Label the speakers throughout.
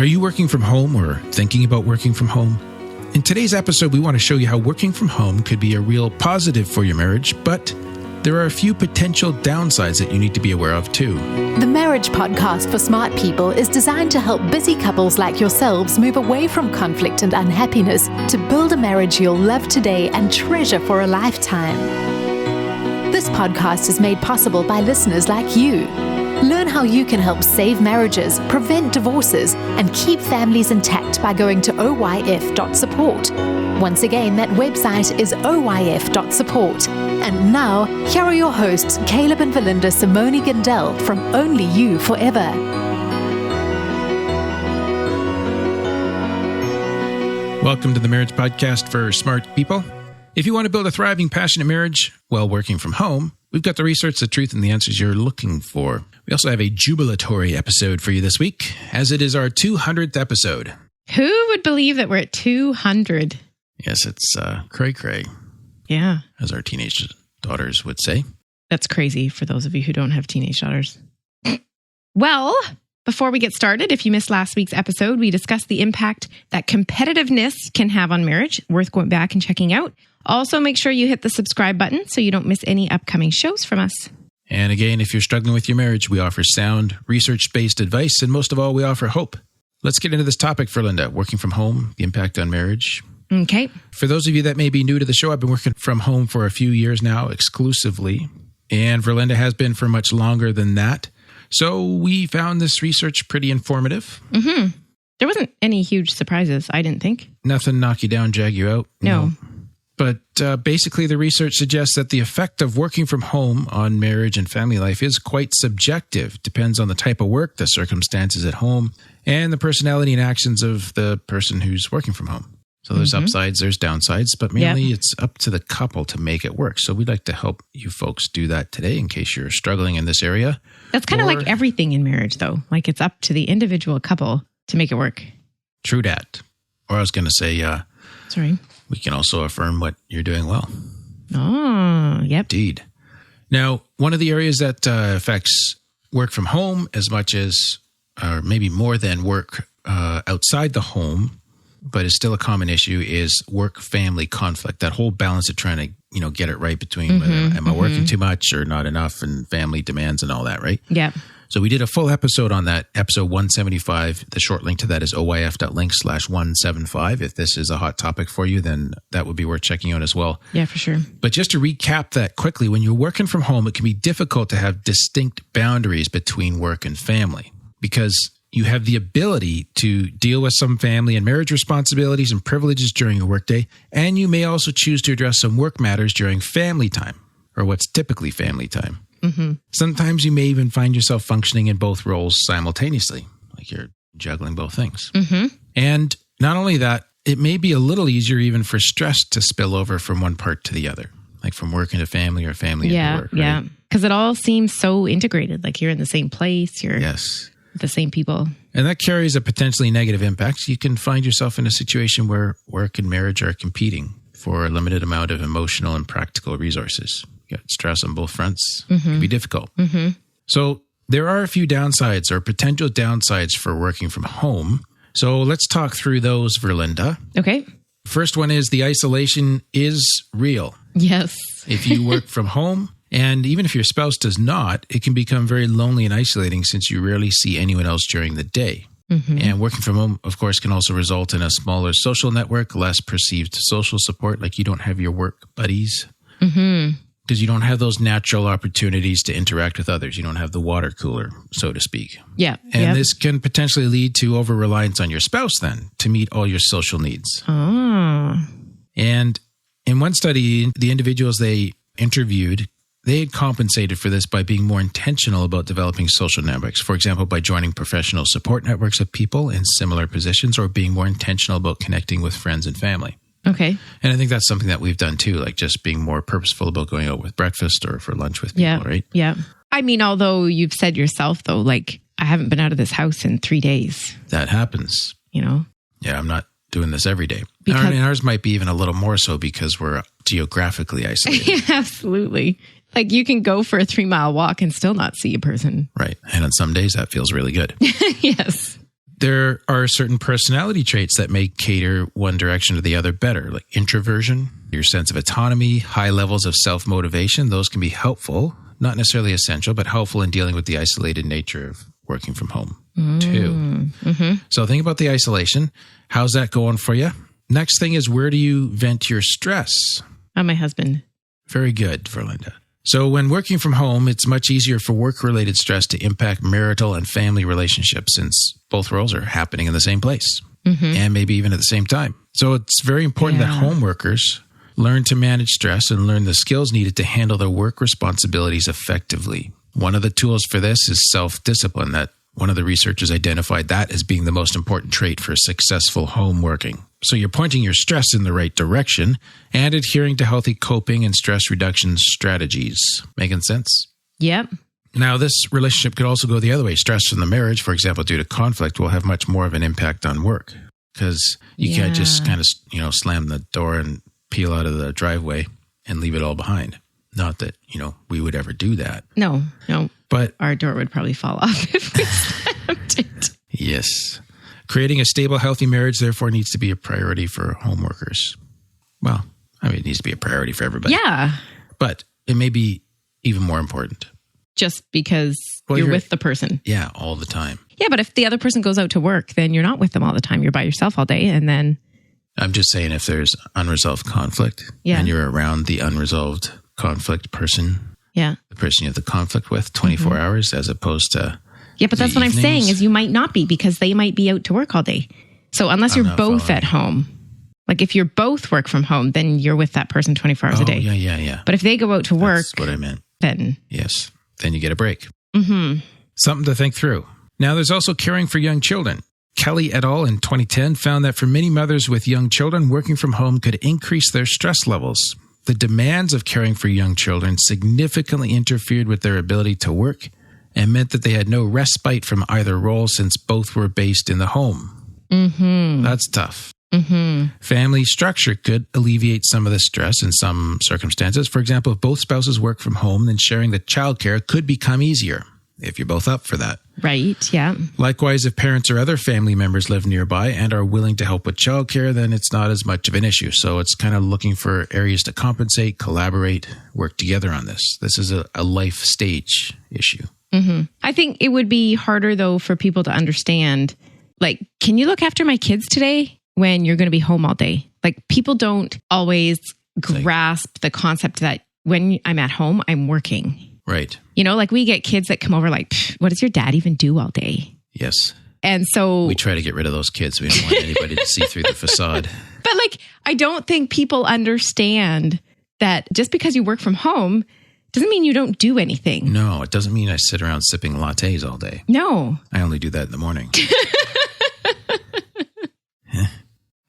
Speaker 1: Are you working from home or thinking about working from home? In today's episode, we want to show you how working from home could be a real positive for your marriage, but there are a few potential downsides that you need to be aware of too.
Speaker 2: The Marriage Podcast for Smart People is designed to help busy couples like yourselves move away from conflict and unhappiness to build a marriage you'll love today and treasure for a lifetime. This podcast is made possible by listeners like you. Learn how you can help save marriages, prevent divorces, and keep families intact by going to oyf.support. Once again, that website is oyf.support. And now, here are your hosts, Caleb and Verlynda Simone Gandel from Only You Forever.
Speaker 1: Welcome to the Marriage Podcast for Smart People. If you want to build a thriving, passionate marriage while working from home, we've got the research, the truth, and the answers you're looking for. We also have a jubilatory episode for you this week, as it is our 200th episode.
Speaker 3: Who would believe that we're at 200?
Speaker 1: Yes, it's cray-cray.
Speaker 3: Yeah.
Speaker 1: As our teenage daughters would say.
Speaker 3: That's crazy for those of you who don't have teenage daughters. Well, before we get started, if you missed last week's episode, we discussed the impact that competitiveness can have on marriage. Worth going back and checking out. Also, make sure you hit the subscribe button so you don't miss any upcoming shows from us.
Speaker 1: And again, if you're struggling with your marriage, we offer sound, research-based advice, and most of all, we offer hope. Let's get into this topic, Verlynda. Working from home, the impact on marriage.
Speaker 3: Okay.
Speaker 1: For those of you that may be new to the show, I've been working from home for a few years now, exclusively. And Verlynda has been for much longer than that. So we found this research pretty informative.
Speaker 3: Mm-hmm. There wasn't any huge surprises, I didn't think.
Speaker 1: Nothing knock you down, jag you out.
Speaker 3: No.
Speaker 1: But basically, the research suggests that the effect of working from home on marriage and family life is quite subjective. Depends on the type of work, the circumstances at home, and the personality and actions of the person who's working from home. So there's upsides, there's downsides, but mainly it's up to the couple to make it work. So we'd like to help you folks do that today in case you're struggling in this area.
Speaker 3: That's kind of like everything in marriage, though. Like it's up to the individual couple to make it work.
Speaker 1: True that. Or I was going to say,
Speaker 3: Sorry.
Speaker 1: We can also affirm what you're doing well.
Speaker 3: Oh, yep.
Speaker 1: Indeed. Now, one of the areas that affects work from home as much as, or maybe more than work outside the home, but is still a common issue, is work-family conflict. That whole balance of trying to, get it right between am I working too much or not enough, and family demands and all that, right?
Speaker 3: Yeah.
Speaker 1: So we did a full episode on that, episode 175. The short link to that is oyf.link/175. If this is a hot topic for you, then that would be worth checking out as well.
Speaker 3: Yeah, for sure.
Speaker 1: But just to recap that quickly, when you're working from home, it can be difficult to have distinct boundaries between work and family because you have the ability to deal with some family and marriage responsibilities and privileges during your workday, and you may also choose to address some work matters during family time, or what's typically family time. Mm-hmm. Sometimes you may even find yourself functioning in both roles simultaneously, like you're juggling both things. Mm-hmm. And not only that, it may be a little easier even for stress to spill over from one part to the other, like from work into family or family into work. Right?
Speaker 3: Yeah, because it all seems so integrated, like you're in the same place, you're with the same people.
Speaker 1: And that carries a potentially negative impact. You can find yourself in a situation where work and marriage are competing for a limited amount of emotional and practical resources. Got stress on both fronts. It can be difficult. Mm-hmm. So there are a few downsides or potential downsides for working from home. So let's talk through those, Verlynda.
Speaker 3: Okay.
Speaker 1: First one is the isolation is real.
Speaker 3: Yes.
Speaker 1: If you work from home, and even if your spouse does not, it can become very lonely and isolating since you rarely see anyone else during the day. Mm-hmm. And working from home, of course, can also result in a smaller social network, less perceived social support, like you don't have your work buddies. Mm-hmm. Because you don't have those natural opportunities to interact with others. You don't have the water cooler, so to speak.
Speaker 3: Yeah.
Speaker 1: And this can potentially lead to over-reliance on your spouse then to meet all your social needs.
Speaker 3: Oh.
Speaker 1: And in one study, the individuals they interviewed, they had compensated for this by being more intentional about developing social networks. For example, by joining professional support networks of people in similar positions or being more intentional about connecting with friends and family.
Speaker 3: Okay.
Speaker 1: And I think that's something that we've done too, like just being more purposeful about going out with breakfast or for lunch with people, right?
Speaker 3: Yeah. I mean, although you've said yourself though, like I haven't been out of this house in 3 days.
Speaker 1: That happens.
Speaker 3: Yeah,
Speaker 1: I'm not doing this every day. And ours might be even a little more so because we're geographically isolated.
Speaker 3: Yeah, absolutely. Like you can go for a 3-mile walk and still not see a person.
Speaker 1: Right. And on some days that feels really good.
Speaker 3: Yes.
Speaker 1: There are certain personality traits that may cater one direction or the other better, like introversion, your sense of autonomy, high levels of self-motivation. Those can be helpful, not necessarily essential, but helpful in dealing with the isolated nature of working from home too. Mm-hmm. So think about the isolation. How's that going for you? Next thing is, where do you vent your stress?
Speaker 3: On my husband.
Speaker 1: Very good, Verlynda. So when working from home, it's much easier for work-related stress to impact marital and family relationships, since both roles are happening in the same place and maybe even at the same time. So it's very important that home workers learn to manage stress and learn the skills needed to handle their work responsibilities effectively. One of the tools for this is self-discipline. That one of the researchers identified that as being the most important trait for successful home working. So you're pointing your stress in the right direction and adhering to healthy coping and stress reduction strategies. Making sense?
Speaker 3: Yep.
Speaker 1: Now, this relationship could also go the other way. Stress from the marriage, for example, due to conflict, will have much more of an impact on work, because you can't just kind of, slam the door and peel out of the driveway and leave it all behind. Not that, we would ever do that.
Speaker 3: No.
Speaker 1: But
Speaker 3: our door would probably fall off if we slammed it.
Speaker 1: Yes. Creating a stable, healthy marriage, therefore, needs to be a priority for home workers. Well, it needs to be a priority for everybody.
Speaker 3: Yeah.
Speaker 1: But it may be even more important.
Speaker 3: Just because you're with the person.
Speaker 1: Yeah, all the time.
Speaker 3: Yeah, but if the other person goes out to work, then you're not with them all the time. You're by yourself all day, and then...
Speaker 1: I'm just saying, if there's unresolved conflict and you're around the unresolved conflict person, the person you have the conflict with 24 hours, as opposed to...
Speaker 3: Yeah, but that's what I'm saying, is you might not be, because they might be out to work all day. So unless you're both at home, like if you're both work from home, then you're with that person 24 hours a day.
Speaker 1: Yeah.
Speaker 3: But if they go out to work...
Speaker 1: That's what I meant.
Speaker 3: Then...
Speaker 1: Yes. Then you get a break. Something to think through. Now, there's also caring for young children. Kelly et al. In 2010 found that for many mothers with young children, working from home could increase their stress levels. The demands of caring for young children significantly interfered with their ability to work and meant that they had no respite from either role, since both were based in the home. That's tough. Family structure could alleviate some of the stress in some circumstances. For example, if both spouses work from home, then sharing the childcare could become easier, if you're both up for that.
Speaker 3: Right, yeah.
Speaker 1: Likewise, if parents or other family members live nearby and are willing to help with childcare, then it's not as much of an issue. So it's kind of looking for areas to compensate, collaborate, work together on this. This is a life stage issue.
Speaker 3: I think it would be harder, though, for people to understand, like, can you look after my kids today when you're going to be home all day? Like, people don't always grasp the concept that when I'm at home, I'm working.
Speaker 1: Right.
Speaker 3: Like we get kids that come over like, what does your dad even do all day?
Speaker 1: Yes.
Speaker 3: And so...
Speaker 1: we try to get rid of those kids. We don't want anybody to see through the facade.
Speaker 3: But I don't think people understand that just because you work from home doesn't mean you don't do anything.
Speaker 1: No, it doesn't mean I sit around sipping lattes all day.
Speaker 3: No.
Speaker 1: I only do that in the morning.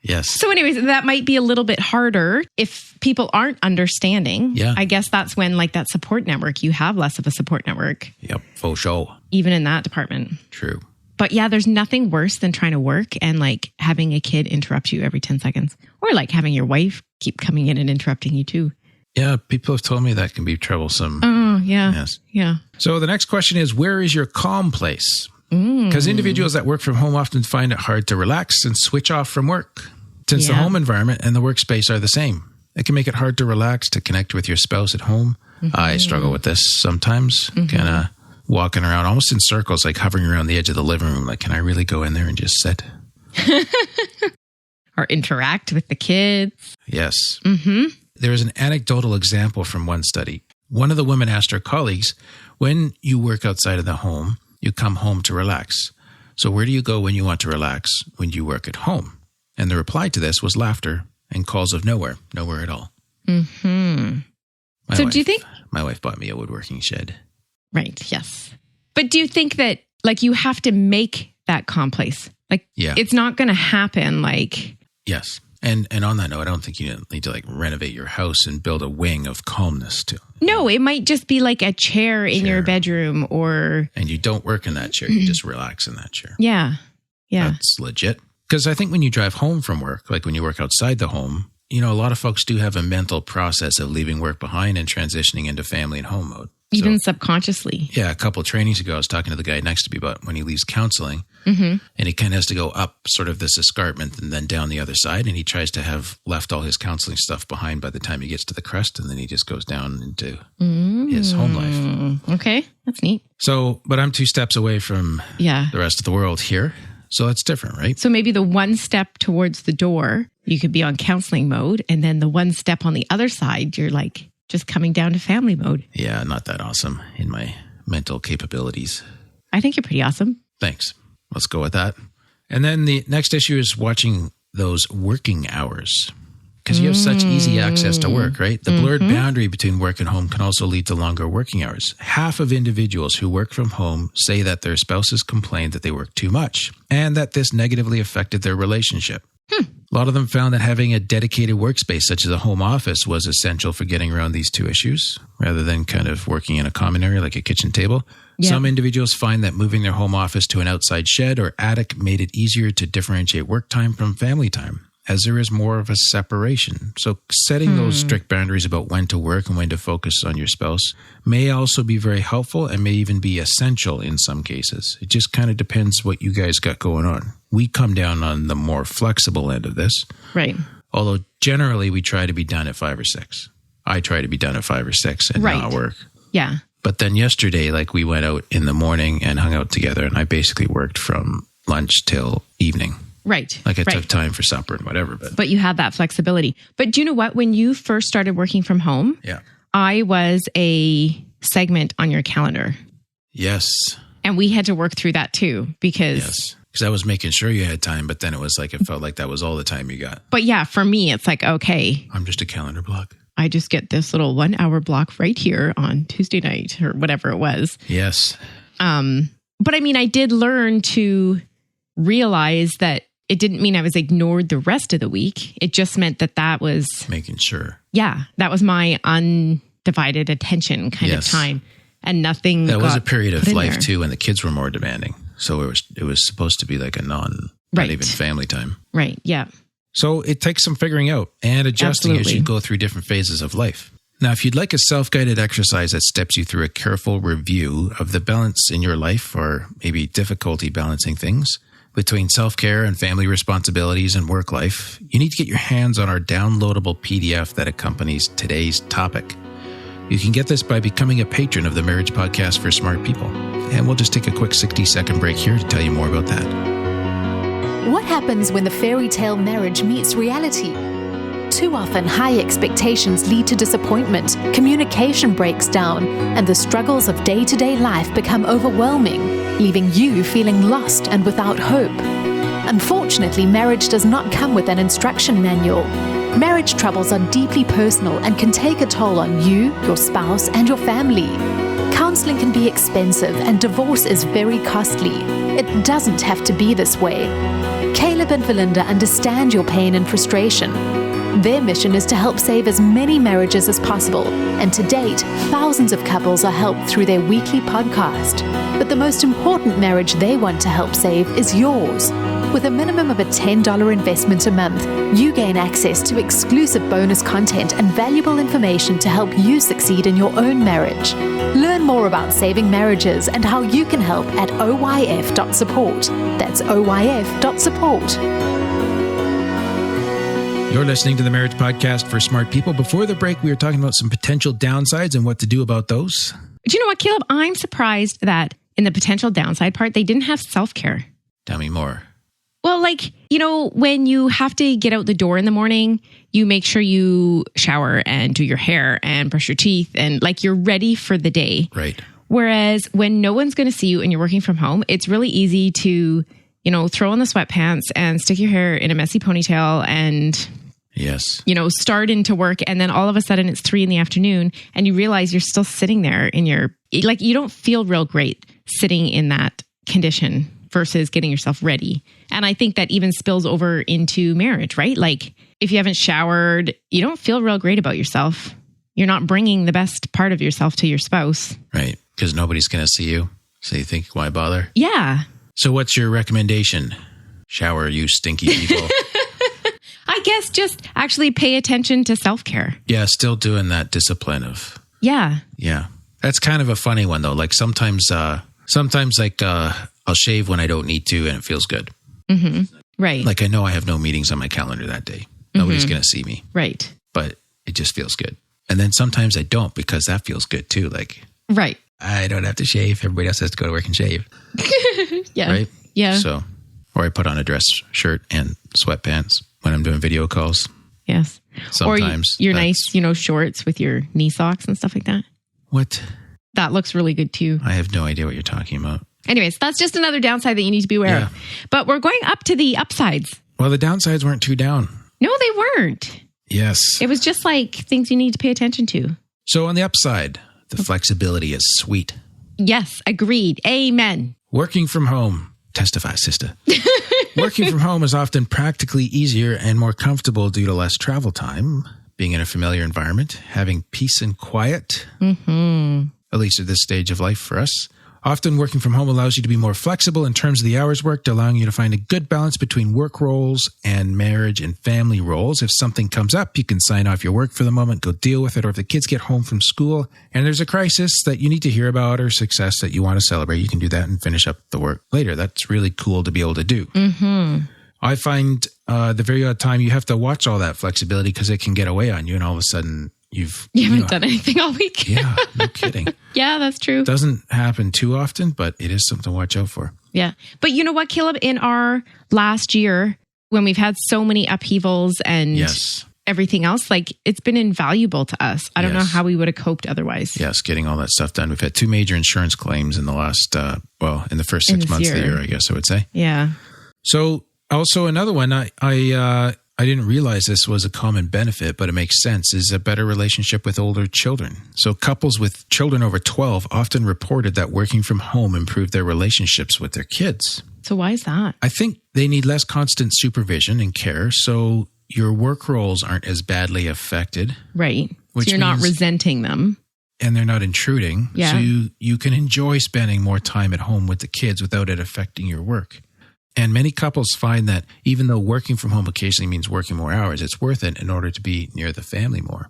Speaker 1: Yes.
Speaker 3: So anyways, that might be a little bit harder if people aren't understanding.
Speaker 1: Yeah.
Speaker 3: I guess that's when that support network, you have less of a support network.
Speaker 1: Yep, for sure.
Speaker 3: Even in that department.
Speaker 1: True.
Speaker 3: But yeah, there's nothing worse than trying to work and having a kid interrupt you every 10 seconds. Or having your wife keep coming in and interrupting you too.
Speaker 1: Yeah, people have told me that can be troublesome.
Speaker 3: Oh, yeah.
Speaker 1: Yes.
Speaker 3: Yeah.
Speaker 1: So the next question is, where is your calm place? Because individuals that work from home often find it hard to relax and switch off from work. Since the home environment and the workspace are the same, it can make it hard to relax, to connect with your spouse at home. I struggle with this sometimes, kind of walking around almost in circles, like hovering around the edge of the living room. Like, can I really go in there and just sit?
Speaker 3: Or interact with the kids.
Speaker 1: Yes. There is an anecdotal example from one study. One of the women asked her colleagues, when you work outside of the home, you come home to relax. So where do you go when you want to relax when you work at home? And the reply to this was laughter and calls of nowhere at all. Do you think... my wife bought me a woodworking shed.
Speaker 3: Right, yes. But do you think that, you have to make that calm place? It's not going to happen,
Speaker 1: Yes. And on that note, I don't think you need to renovate your house and build a wing of calmness too.
Speaker 3: No, it might just be a chair in your bedroom or...
Speaker 1: And you don't work in that chair. You just relax in that chair.
Speaker 3: Yeah. Yeah.
Speaker 1: That's legit. Because I think when you drive home from work, when you work outside the home, a lot of folks do have a mental process of leaving work behind and transitioning into family and home mode.
Speaker 3: Even subconsciously.
Speaker 1: Yeah, a couple of trainings ago, I was talking to the guy next to me about when he leaves counseling,
Speaker 3: Mm-hmm.
Speaker 1: and he kind of has to go up sort of this escarpment and then down the other side, and he tries to have left all his counseling stuff behind by the time he gets to the crest, and then he just goes down into his home life.
Speaker 3: Okay, that's neat.
Speaker 1: So, but I'm 2 steps away from the rest of the world here, so that's different, right?
Speaker 3: So maybe the one step towards the door, you could be on counseling mode, and then the one step on the other side, you're like just coming down to family mode.
Speaker 1: Yeah, not that awesome in my mental capabilities.
Speaker 3: I think you're pretty awesome.
Speaker 1: Thanks. Let's go with that. And then the next issue is watching those working hours, because you have such easy access to work, right? The blurred boundary between work and home can also lead to longer working hours. Half of individuals who work from home say that their spouses complained that they work too much and that this negatively affected their relationship. A lot of them found that having a dedicated workspace, such as a home office, was essential for getting around these 2 issues, rather than kind of working in a common area like a kitchen table. Yeah. Some individuals find that moving their home office to an outside shed or attic made it easier to differentiate work time from family time, as there is more of a separation. So setting those strict boundaries about when to work and when to focus on your spouse may also be very helpful and may even be essential in some cases. It just kind of depends what you guys got going on. We come down on the more flexible end of this.
Speaker 3: Right.
Speaker 1: Although generally we try to be done at 5 or 6. I try to be done at 5 or 6 and not work.
Speaker 3: Yeah.
Speaker 1: But then yesterday, like we went out in the morning and hung out together, and I basically worked from lunch till evening.
Speaker 3: Right.
Speaker 1: Like I took time for supper and whatever. But
Speaker 3: you had that flexibility. But do you know what? When you first started working from home, I was a segment on your calendar.
Speaker 1: Yes.
Speaker 3: And we had to work through that too, because
Speaker 1: I was making sure you had time, but then it was like, it felt like that was all the time you got.
Speaker 3: But yeah, for me, it's like, okay.
Speaker 1: I'm just a calendar block.
Speaker 3: I just get this little 1 hour block right here on Tuesday night or whatever it was.
Speaker 1: Yes.
Speaker 3: But I mean, I did learn to realize that it didn't mean I was ignored the rest of the week. It just meant that was
Speaker 1: making sure.
Speaker 3: Yeah. That was my undivided attention kind of time, and nothing.
Speaker 1: That was a period of life too, when the kids were more demanding. So it was supposed to be like a not even family time.
Speaker 3: Right. Yeah.
Speaker 1: So it takes some figuring out and adjusting as you go through different phases of life. Now, if you'd like a self-guided exercise that steps you through a careful review of the balance in your life, or maybe difficulty balancing things between self-care and family responsibilities and work life, you need to get your hands on our downloadable PDF that accompanies today's topic. You can get this by becoming a patron of the Marriage Podcast for Smart People. And we'll just take a quick 60-second break here to tell you more about that.
Speaker 2: What happens when the fairy tale marriage meets reality? Too often, high expectations lead to disappointment, communication breaks down, and the struggles of day-to-day life become overwhelming, leaving you feeling lost and without hope. Unfortunately, marriage does not come with an instruction manual. Marriage troubles are deeply personal and can take a toll on you, your spouse, and your family. Counseling can be expensive and divorce is very costly. It doesn't have to be this way. Caleb and Verlynda understand your pain and frustration. Their mission is to help save as many marriages as possible, and to date, thousands of couples are helped through their weekly podcast. But the most important marriage they want to help save is yours. With a minimum of a $10 investment a month, you gain access to exclusive bonus content and valuable information to help you succeed in your own marriage. Learn more about saving marriages and how you can help at oyf.support. That's oyf.support.
Speaker 1: You're listening to the Marriage Podcast for Smart People. Before the break, we were talking about some potential downsides and what to do about those.
Speaker 3: Do you know what, Caleb? I'm surprised that in the potential downside part, they didn't have self-care.
Speaker 1: Tell me more.
Speaker 3: Well, like, you know, when you have to get out the door in the morning, you make sure you shower and do your hair and brush your teeth and like you're ready for the day.
Speaker 1: Right.
Speaker 3: Whereas when no one's going to see you and you're working from home, it's really easy to, you know, throw on the sweatpants and stick your hair in a messy ponytail and, you know, start into work. And then all of a sudden it's 3 p.m. and you realize you're still sitting there in your, like, you don't feel real great sitting in that condition versus getting yourself ready. And I think that even spills over into marriage, right? Like if you haven't showered, you don't feel real great about yourself. You're not bringing the best part of yourself to your spouse.
Speaker 1: Right. Because nobody's going to see you. So you think, why bother?
Speaker 3: Yeah.
Speaker 1: So what's your recommendation? Shower, you stinky people.
Speaker 3: I guess just actually pay attention to self-care.
Speaker 1: Yeah. Still doing that discipline of.
Speaker 3: Yeah.
Speaker 1: Yeah. That's kind of a funny one though. Like sometimes like I'll shave when I don't need to and it feels good.
Speaker 3: Mm-hmm. Right.
Speaker 1: Like I know I have no meetings on my calendar that day. Nobody's going to see me.
Speaker 3: Right.
Speaker 1: But it just feels good. And then sometimes I don't because that feels good too. Like,
Speaker 3: right.
Speaker 1: I don't have to shave. Everybody else has to go to work and shave.
Speaker 3: Yeah.
Speaker 1: Right?
Speaker 3: Yeah.
Speaker 1: So, or I put on a dress shirt and sweatpants when I'm doing video calls.
Speaker 3: Yes.
Speaker 1: Sometimes.
Speaker 3: Or your nice, shorts with your knee socks and stuff like that.
Speaker 1: What?
Speaker 3: That looks really good too.
Speaker 1: I have no idea what you're talking about.
Speaker 3: Anyways, that's just another downside that you need to be aware of. But we're going up to the upsides.
Speaker 1: Well, the downsides weren't too down.
Speaker 3: No, they weren't.
Speaker 1: Yes.
Speaker 3: It was just like things you need to pay attention to.
Speaker 1: So on the upside, the flexibility is sweet.
Speaker 3: Yes, agreed. Amen.
Speaker 1: Working from home. Testify, sister. Working from home is often practically easier and more comfortable due to less travel time, being in a familiar environment, having peace and quiet, at least at this stage of life for us. Often working from home allows you to be more flexible in terms of the hours worked, allowing you to find a good balance between work roles and marriage and family roles. If something comes up, you can sign off your work for the moment, go deal with it, or if the kids get home from school and there's a crisis that you need to hear about or success that you want to celebrate, you can do that and finish up the work later. That's really cool to be able to do. I find the very odd time you have to watch all that flexibility because it can get away on you and all of a sudden you
Speaker 3: haven't done anything all week.
Speaker 1: Yeah, no kidding.
Speaker 3: Yeah, that's true.
Speaker 1: Doesn't happen too often, but it is something to watch out for.
Speaker 3: Yeah. But you know what, Caleb? In our last year, when we've had so many upheavals and everything else, like it's been invaluable to us. I don't know how we would have coped otherwise.
Speaker 1: Yes, getting all that stuff done. We've had 2 major insurance claims in the last, in the first 6 months of the year, I guess I would say.
Speaker 3: Yeah.
Speaker 1: So also another one, I didn't realize this was a common benefit, but it makes sense, is a better relationship with older children. So couples with children over 12 often reported that working from home improved their relationships with their kids.
Speaker 3: So why is that?
Speaker 1: I think they need less constant supervision and care, so your work roles aren't as badly affected.
Speaker 3: Right.
Speaker 1: Which
Speaker 3: so you're not resenting them.
Speaker 1: And they're not intruding.
Speaker 3: Yeah.
Speaker 1: So you can enjoy spending more time at home with the kids without it affecting your work. And many couples find that even though working from home occasionally means working more hours, it's worth it in order to be near the family more.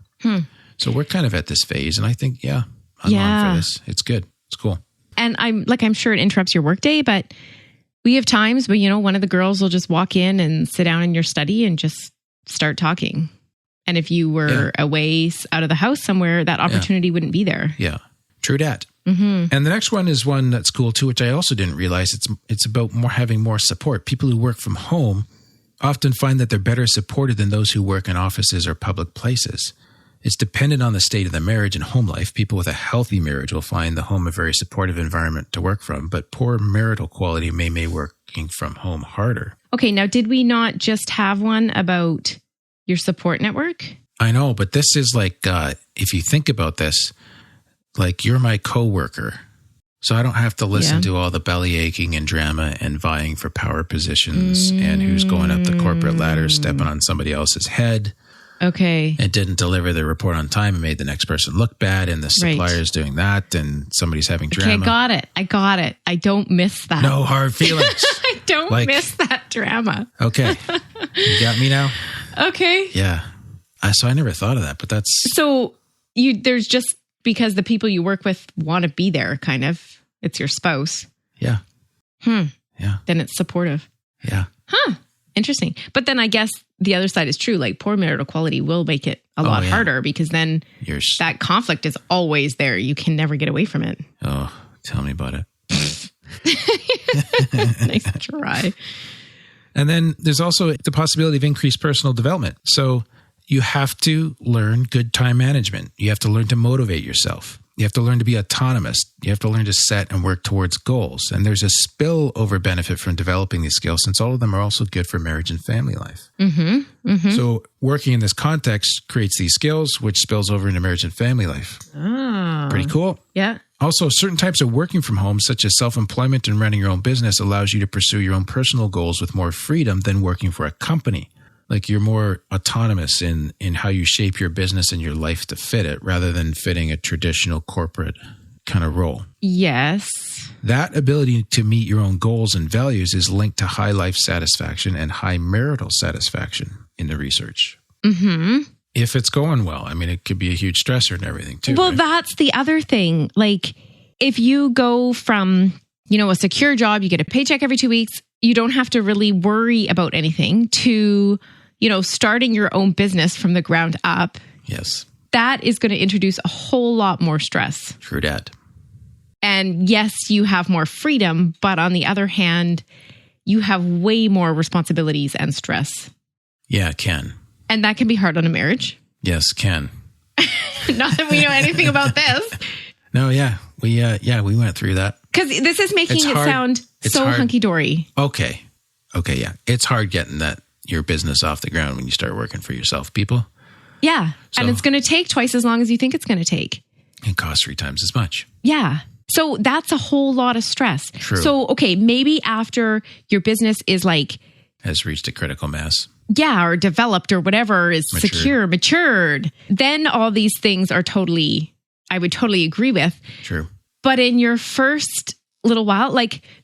Speaker 1: So we're kind of at this phase. And I think, I'm on for this. It's good. It's cool.
Speaker 3: And I'm sure it interrupts your workday, but we have times where, one of the girls will just walk in and sit down in your study and just start talking. And if you were away out of the house somewhere, that opportunity wouldn't be there.
Speaker 1: Yeah. True dat. And the next one is one that's cool too, which I also didn't realize. It's about having more support. People who work from home often find that they're better supported than those who work in offices or public places. It's dependent on the state of the marriage and home life. People with a healthy marriage will find the home a very supportive environment to work from, but poor marital quality may make working from home harder.
Speaker 3: Okay, now did we not just have one about your support network?
Speaker 1: I know, but this is like, if you think about this, like you're my coworker, so I don't have to listen to all the belly aching and drama and vying for power positions and who's going up the corporate ladder, stepping on somebody else's head.
Speaker 3: Okay.
Speaker 1: And didn't deliver the report on time and made the next person look bad and the supplier's doing that and somebody's having drama.
Speaker 3: Okay, I got it. I don't miss that.
Speaker 1: No hard feelings.
Speaker 3: I don't miss that drama.
Speaker 1: Okay. You got me now?
Speaker 3: Okay.
Speaker 1: Yeah. So I never thought of that, but that's...
Speaker 3: So there's just... Because the people you work with want to be there, kind of. It's your spouse.
Speaker 1: Yeah. Yeah.
Speaker 3: Then it's supportive.
Speaker 1: Yeah.
Speaker 3: Interesting. But then I guess the other side is true. Like poor marital quality will make it a lot harder because then that conflict is always there. You can never get away from it.
Speaker 1: Oh, tell me about it.
Speaker 3: Nice try.
Speaker 1: And then there's also the possibility of increased personal development. So you have to learn good time management. You have to learn to motivate yourself. You have to learn to be autonomous. You have to learn to set and work towards goals. And there's a spillover benefit from developing these skills since all of them are also good for marriage and family life. So working in this context creates these skills, which spills over into marriage and family life. Pretty cool.
Speaker 3: Yeah.
Speaker 1: Also, certain types of working from home, such as self-employment and running your own business, allows you to pursue your own personal goals with more freedom than working for a company. Like you're more autonomous in how you shape your business and your life to fit it rather than fitting a traditional corporate kind of role.
Speaker 3: Yes.
Speaker 1: That ability to meet your own goals and values is linked to high life satisfaction and high marital satisfaction in the research. if it's going well. I mean, it could be a huge stressor and everything too.
Speaker 3: Well,
Speaker 1: right?
Speaker 3: that's the other thing. Like if you go from, a secure job, you get a paycheck every 2 weeks, you don't have to really worry about anything, to, starting your own business from the ground up.
Speaker 1: Yes.
Speaker 3: That is going to introduce a whole lot more stress.
Speaker 1: True that.
Speaker 3: And yes, you have more freedom, but on the other hand, you have way more responsibilities and stress.
Speaker 1: Yeah, it can.
Speaker 3: And that can be hard on a marriage.
Speaker 1: Yes, can.
Speaker 3: Not that we know anything about this.
Speaker 1: No, yeah. We went through that.
Speaker 3: Because this is making it sound so hunky-dory.
Speaker 1: Okay, yeah. It's hard getting your business off the ground when you start working for yourself, people.
Speaker 3: Yeah. And it's going to take twice as long as you think it's going to take.
Speaker 1: It costs 3 times as much.
Speaker 3: Yeah. So that's a whole lot of stress.
Speaker 1: True.
Speaker 3: So, okay, maybe after your business is
Speaker 1: has reached a critical mass.
Speaker 3: Yeah, or developed or whatever, is matured. Then all these things are I would totally agree with.
Speaker 1: True.
Speaker 3: But in your first little while,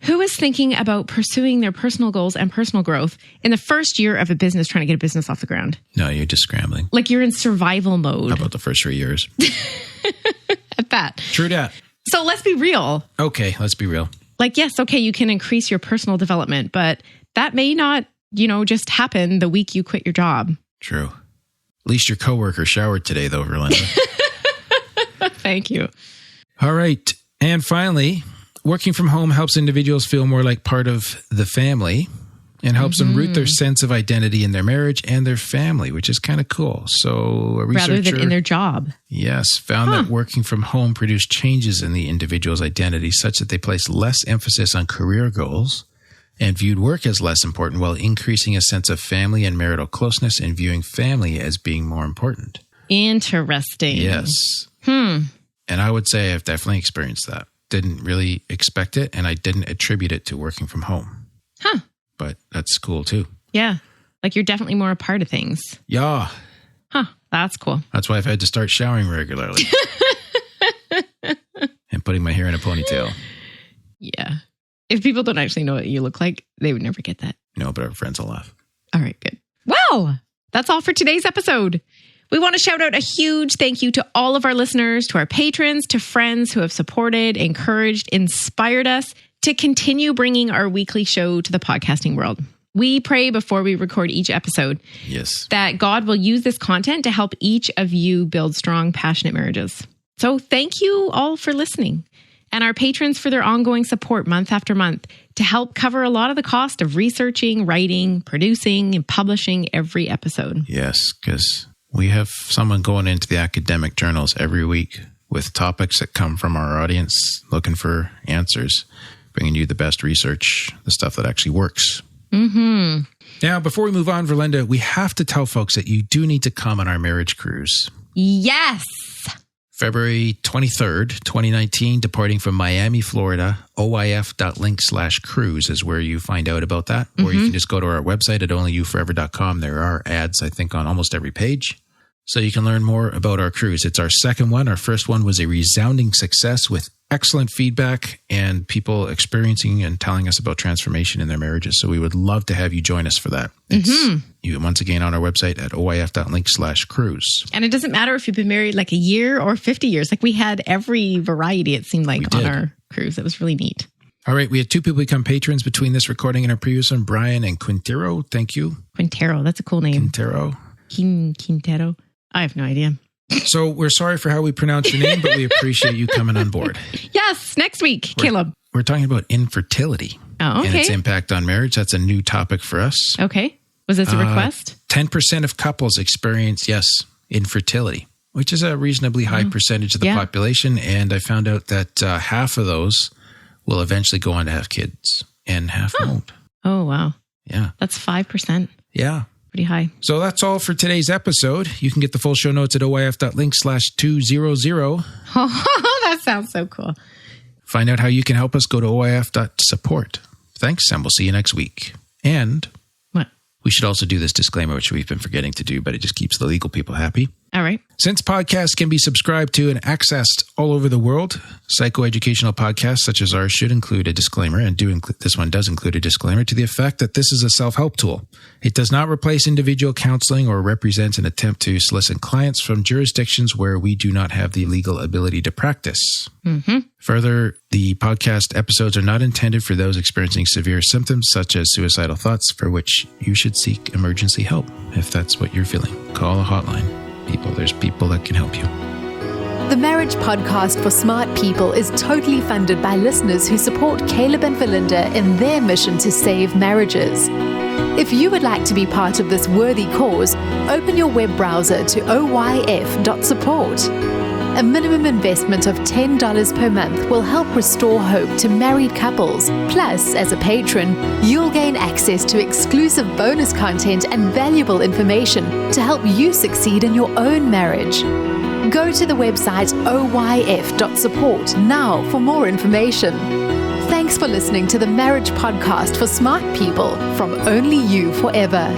Speaker 3: who is thinking about pursuing their personal goals and personal growth in the first year of a business, trying to get a business off the ground?
Speaker 1: No, you're just scrambling.
Speaker 3: You're in survival mode.
Speaker 1: How about the first 3 years?
Speaker 3: At that.
Speaker 1: True that.
Speaker 3: So let's be real.
Speaker 1: Okay, let's be real.
Speaker 3: Yes, okay, you can increase your personal development, but that may not, just happen the week you quit your job.
Speaker 1: True. At least your coworker showered today, though, Verlynda.
Speaker 3: Thank you.
Speaker 1: All right. And finally, working from home helps individuals feel more like part of the family and helps them root their sense of identity in their marriage and their family, which is kind of cool. So a researcher,
Speaker 3: rather than in their job.
Speaker 1: Yes, found that working from home produced changes in the individual's identity such that they placed less emphasis on career goals and viewed work as less important, while increasing a sense of family and marital closeness and viewing family as being more important.
Speaker 3: Interesting.
Speaker 1: Yes. And I would say I've definitely experienced that. Didn't really expect it, and I didn't attribute it to working from home.
Speaker 3: Huh.
Speaker 1: But that's cool too.
Speaker 3: Yeah. You're definitely more a part of things.
Speaker 1: Yeah.
Speaker 3: Huh. That's cool.
Speaker 1: That's why I've had to start showering regularly. And putting my hair in a ponytail.
Speaker 3: Yeah. If people don't actually know what you look like, they would never get that.
Speaker 1: No, but our friends will laugh.
Speaker 3: All right, good. Well, that's all for today's episode. We want to shout out a huge thank you to all of our listeners, to our patrons, to friends who have supported, encouraged, inspired us to continue bringing our weekly show to the podcasting world. We pray before we record each episode that God will use this content to help each of you build strong, passionate marriages. So thank you all for listening, and our patrons for their ongoing support month after month to help cover a lot of the cost of researching, writing, producing, and publishing every episode.
Speaker 1: Yes, because we have someone going into the academic journals every week with topics that come from our audience, looking for answers, bringing you the best research, the stuff that actually works. Now, before we move on, Verlynda, we have to tell folks that you do need to come on our marriage cruise.
Speaker 3: Yes.
Speaker 1: February 23rd, 2019, departing from Miami, Florida. OYF.link/cruise is where you find out about that. Or you can just go to our website at onlyyouforever.com. There are ads, I think, on almost every page. So you can learn more about our cruise. It's our second one. Our first one was a resounding success with excellent feedback and people experiencing and telling us about transformation in their marriages. So we would love to have you join us for that. It's once again on our website at oyf.link/cruise.
Speaker 3: And it doesn't matter if you've been married a year or 50 years. We had every variety, it seemed like, on our cruise. It was really neat.
Speaker 1: All right. We had 2 people become patrons between this recording and our previous one, Brian and Quintero. Thank you.
Speaker 3: Quintero. That's a cool name.
Speaker 1: Quintero.
Speaker 3: Quintero. I have no idea.
Speaker 1: So we're sorry for how we pronounce your name, but we appreciate you coming on board.
Speaker 3: Yes, next week, Caleb.
Speaker 1: We're talking about infertility
Speaker 3: and
Speaker 1: its impact on marriage. That's a new topic for us.
Speaker 3: Okay. Was this a request?
Speaker 1: 10% of couples experience, infertility, which is a reasonably high percentage of the population. And I found out that half of those will eventually go on to have kids and half won't.
Speaker 3: Oh, wow.
Speaker 1: Yeah.
Speaker 3: That's 5%.
Speaker 1: Yeah.
Speaker 3: Pretty high.
Speaker 1: So that's all for today's episode. You can get the full show notes at oyf.link/200.
Speaker 3: Oh, that sounds so cool.
Speaker 1: Find out how you can help us. Go to oyf.support. Thanks, and we'll see you next week. And
Speaker 3: what?
Speaker 1: We should also do this disclaimer, which we've been forgetting to do, but it just keeps the legal people happy.
Speaker 3: All right.
Speaker 1: Since podcasts can be subscribed to and accessed all over the world, psychoeducational podcasts such as ours should include a disclaimer, and this one does include a disclaimer to the effect that this is a self-help tool. It does not replace individual counseling or represent an attempt to solicit clients from jurisdictions where we do not have the legal ability to practice.
Speaker 3: Mm-hmm.
Speaker 1: Further, the podcast episodes are not intended for those experiencing severe symptoms such as suicidal thoughts, for which you should seek emergency help if that's what you're feeling. Call a hotline. There's people that can help you.
Speaker 2: The Marriage Podcast for Smart People is totally funded by listeners who support Caleb and Verlynda in their mission to save marriages. If you would like to be part of this worthy cause, open your web browser to oyf.support. A minimum investment of $10 per month will help restore hope to married couples. Plus, as a patron, you'll gain access to exclusive bonus content and valuable information to help you succeed in your own marriage. Go to the website oyf.support now for more information. Thanks for listening to the Marriage Podcast for Smart People from Only You Forever.